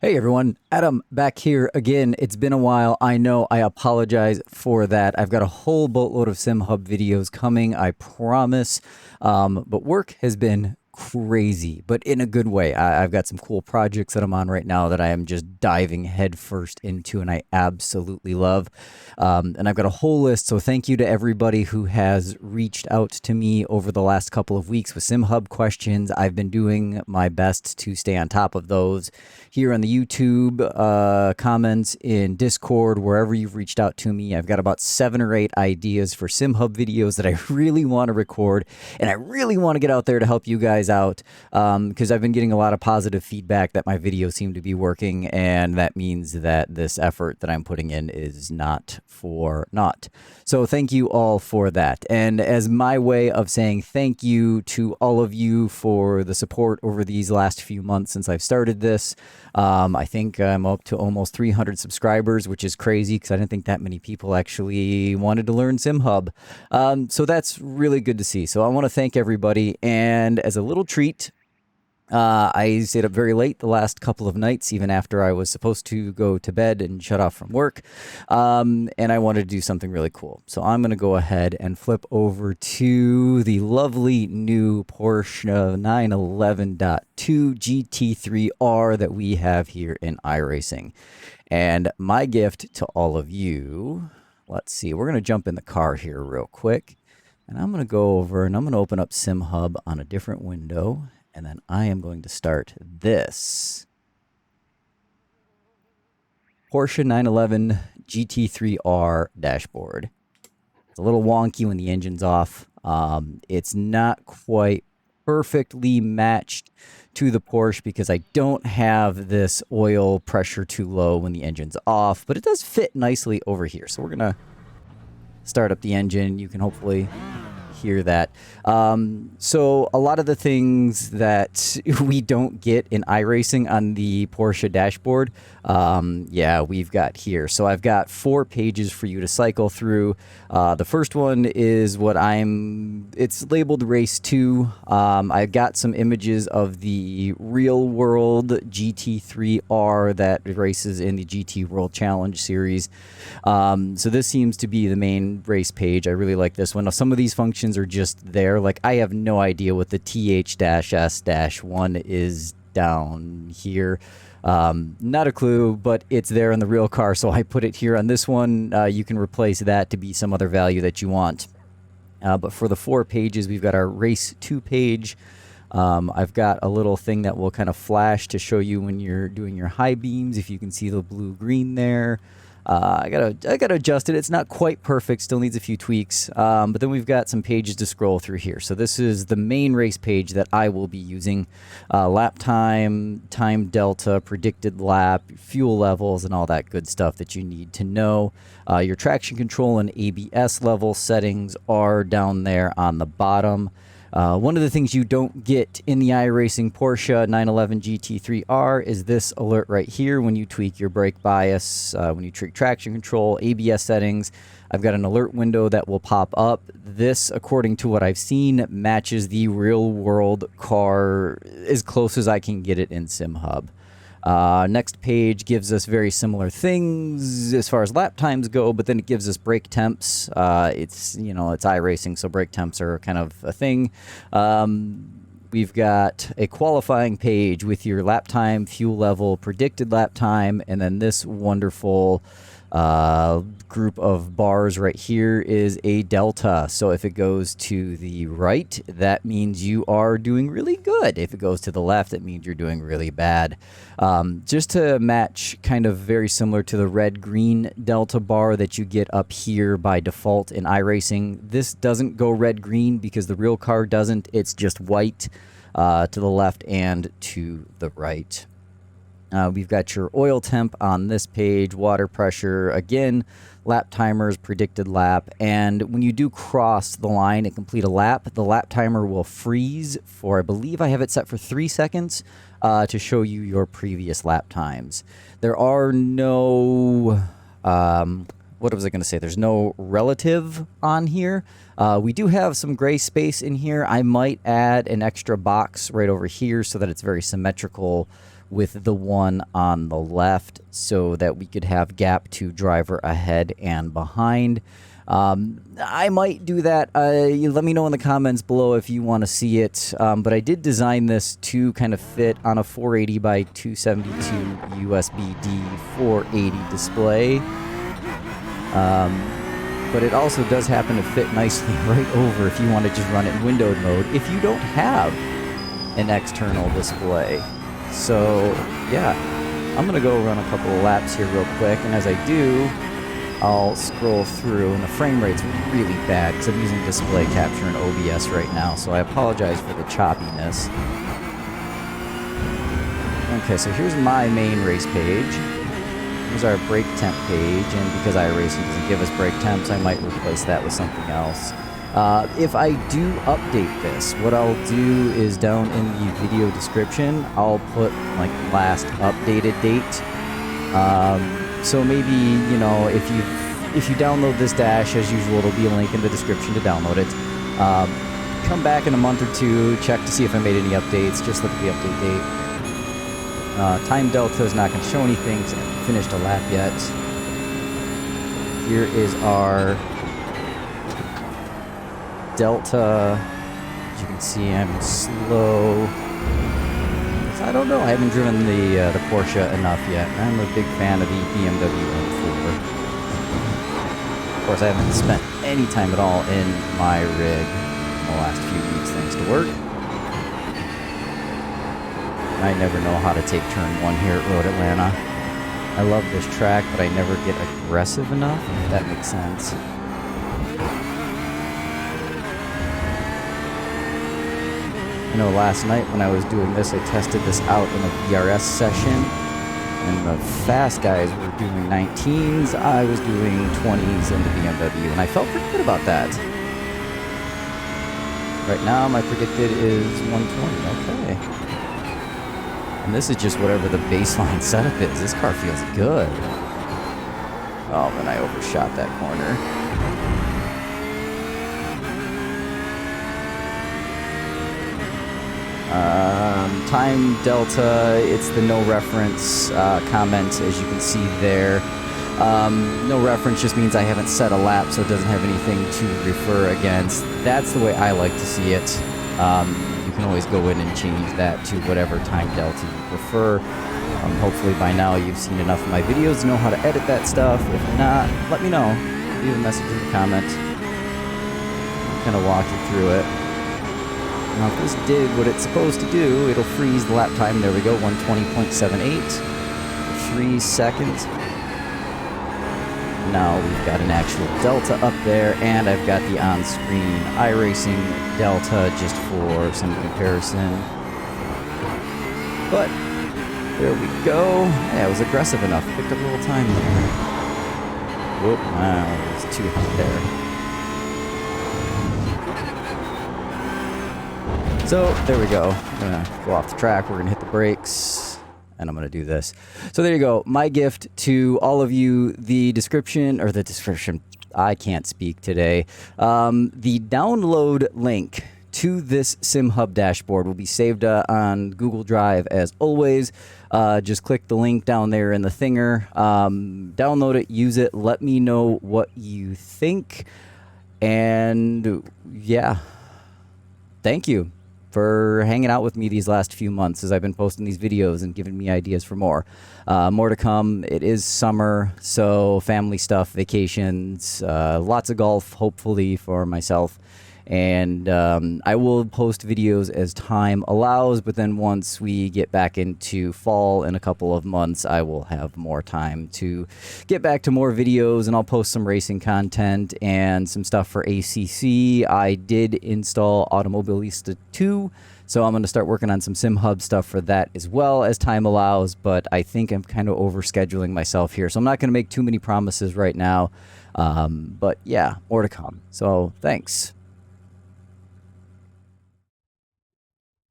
Hey everyone, Adam back here again. It's been a while. I know, I apologize for that. I've got a whole boatload of SimHub videos coming, I promise. But work has been crazy, but in a good way. I've got some cool projects that I'm on right now that I am just diving headfirst into and I absolutely love. And I've got a whole list, so thank you to everybody who has reached out to me over the last couple of weeks with SimHub questions. I've been doing my best to stay on top of those here on the YouTube comments, in Discord, wherever you've reached out to me. I've got about 7 or 8 ideas for SimHub videos that I really want to record, and I really want to get out there to help you guys out, because I've been getting a lot of positive feedback that my videos seem to be working, and that means that this effort that I'm putting in is not for naught. So thank you all for that. And as my way of saying thank you to all of you for the support over these last few months since I've started this, I think I'm up to almost 300 subscribers, which is crazy because I didn't think that many people actually wanted to learn SimHub. So that's really good to see. So I want to thank everybody. And as a little treat, I stayed up very late the last couple of nights, even after I was supposed to go to bed and shut off from work. And I wanted to do something really cool. So I'm going to go ahead and flip over to the lovely new Porsche 911.2 GT3 R that we have here in iRacing. And my gift to all of you, let's see, we're going to jump in the car here real quick. And I'm going to go over and I'm going to open up SimHub on a different window. And then I am going to start this Porsche 911 GT3 R dashboard. It's a little wonky when the engine's off. It's not quite perfectly matched to the Porsche because I don't have this oil pressure too low when the engine's off, but it does fit nicely over here. So we're going to start up the engine. You can hopefully hear that. So a lot of the things that we don't get in iRacing on the Porsche dashboard, yeah, we've got here. So I've got 4 pages for you to cycle through. The first one is it's labeled Race 2. I've got some images of the real world GT3 R that races in the GT World Challenge series. So this seems to be the main race page. I really like this one. Now, some of these functions are just there. Like, I have no idea what the TH-S-1 is down here. Not a clue, but it's there in the real car, so I put it here on this one. You can replace that to be some other value that you want. But for the 4 pages, we've got our Race 2 page. I've got a little thing that will kind of flash to show you when you're doing your high beams, if you can see the blue-green there. I gotta adjust it. It's not quite perfect, still needs a few tweaks. But then we've got some pages to scroll through here. So this is the main race page that I will be using. Lap time, time delta, predicted lap, fuel levels, and all that good stuff that you need to know. Your traction control and ABS level settings are down there on the bottom. One of the things you don't get in the iRacing Porsche 911 GT3 R is this alert right here when you tweak your brake bias, when you tweak traction control, ABS settings. I've got an alert window that will pop up. This, according to what I've seen, matches the real world car as close as I can get it in SimHub. Next page gives us very similar things as far as lap times go, but then it gives us brake temps. It's iRacing, so brake temps are kind of a thing. We've got a qualifying page with your lap time, fuel level, predicted lap time, and then this wonderful group of bars right here is a delta. So if it goes to the right, that means you are doing really good. If it goes to the left, it means you're doing really bad. Just to match, kind of very similar to the red-green delta bar that you get up here by default in iRacing. This doesn't go red-green because the real car doesn't. It's just white to the left and to the right. We've got your oil temp on this page, water pressure, again, lap timers, predicted lap, and when you do cross the line and complete a lap, the lap timer will freeze for, I believe I have it set for 3 seconds to show you your previous lap times. There are no, what what was I going to say? There's no relative on here. We do have some gray space in here. I might add an extra box right over here so that it's very symmetrical with the one on the left, so that we could have gap to driver ahead and behind. I might do that. You let me know in the comments below if you want to see it. But I did design this to kind of fit on a 480 by 272 USB-D 480 display. But it also does happen to fit nicely right over if you want to just run it in windowed mode if you don't have an external display. So yeah, I'm gonna go run a couple of laps here real quick, and as I do, I'll scroll through, and the frame rate's really bad because I'm using display capture and OBS right now, so I apologize for the choppiness. Okay, so here's my main race page. Here's our brake temp page, and because iRacing doesn't give us brake temps, I might replace that with something else. If I do update this, what I'll do is down in the video description, I'll put like last updated date. So maybe, you know, if you download this dash, as usual, there'll be a link in the description to download it. Come back in a month or two, check to see if I made any updates, just look at the update date. Time delta is not going to show anything because I haven't finished a lap yet. Here is our delta. As you can see, I'm slow. I don't know. I haven't driven the Porsche enough yet. I'm a big fan of the BMW M4. Of course, I haven't spent any time at all in my rig in the last few weeks, thanks to work. I never know how to take turn 1 here at Road Atlanta. I love this track, but I never get aggressive enough, if that makes sense. I know last night when I was doing this, I tested this out in a VRS session, and the fast guys were doing 19s, I was doing 20s in the BMW, and I felt pretty good about that. Right now, my predicted is 120, okay. And this is just whatever the baseline setup is. This car feels good. Oh, and I overshot that corner. Time delta, it's the no reference comment, as you can see there. No reference just means I haven't set a lap, so it doesn't have anything to refer against. That's the way I like to see it. You can always go in and change that to whatever time delta you prefer. Hopefully by now you've seen enough of my videos to know how to edit that stuff. If not, let me know. Leave a message in the comments. I'll kind of walk you through it. Now if this did what it's supposed to do, it'll freeze the lap time. There we go, 120.78. 3 seconds. Now we've got an actual delta up there, and I've got the on-screen iRacing delta just for some comparison. But there we go. Yeah, it was aggressive enough. Picked up a little time there. Whoop, wow, it was too hot there. So there we go. I'm gonna go off the track. We're gonna hit the brakes, and I'm gonna do this. So there you go. My gift to all of you: the description. I can't speak today. The download link to this SimHub dashboard will be saved on Google Drive as always. Just click the link down there in the thinger. Download it, use it. Let me know what you think. And yeah, thank you for hanging out with me these last few months as I've been posting these videos and giving me ideas for more. More to come. It is summer, so family stuff, vacations, lots of golf, hopefully, for myself. And I will post videos as time allows, but then once we get back into fall in a couple of months, I will have more time to get back to more videos, and I'll post some racing content and some stuff for ACC. I did install Automobilista 2, so I'm going to start working on some SimHub stuff for that as well as time allows, but I think I'm kind of overscheduling myself here, so I'm not going to make too many promises right now. But yeah, more to come. So thanks.